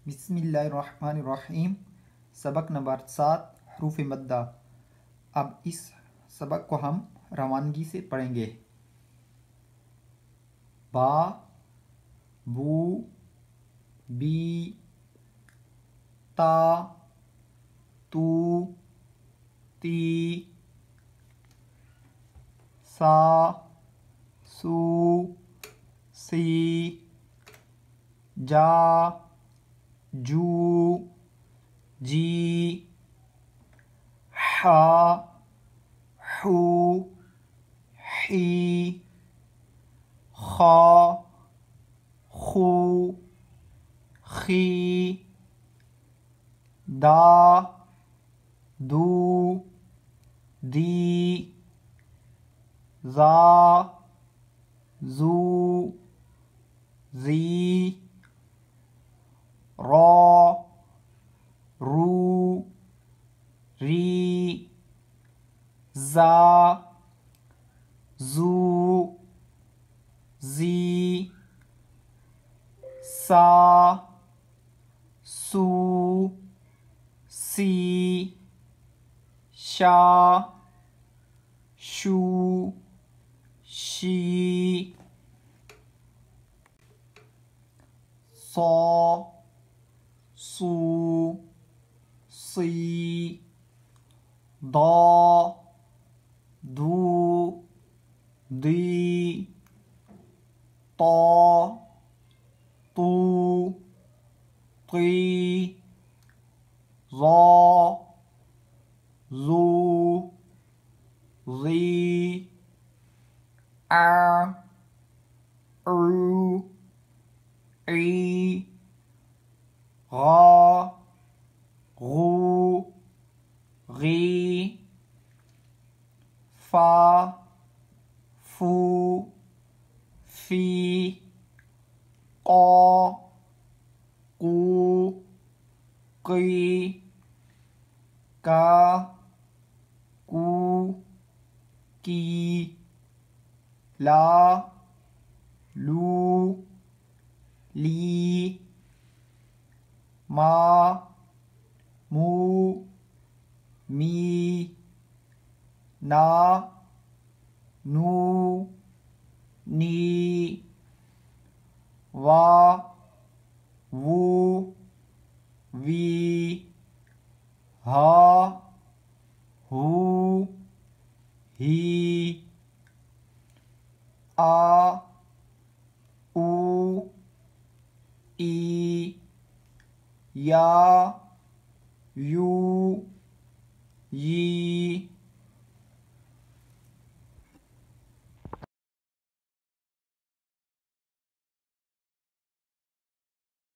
बिस्मिल्लाहिर्रहमानिर्रहीम। सबक नंबर 7 हरूफ मद्दा। अब इस सबक को हम रवानगी से पढ़ेंगे। बा, बू, बी, ता, तू, ती, सा, सू, सी, जा, जू, जी, हा, हू, ही, खा, खू, खी, दा, दू, दी, जा, जू, जी, रा, रू, री, जा, जू, जी, सा, सू, सी, शा, शू, शी, सौ, सू, सी, दा, दू, दी, ता, तू, ती, जा, जू, जी, आ, ऊ, ई, गा, गू, गी, फा, फू, फी, क़ा, कू, की, का, कू, की, ला, लू, ली, मा, मू, मी, ना, नू, नी, वा, वू, वी, हा, हू, ही, आ, ऊ, ई, या, यू, यी,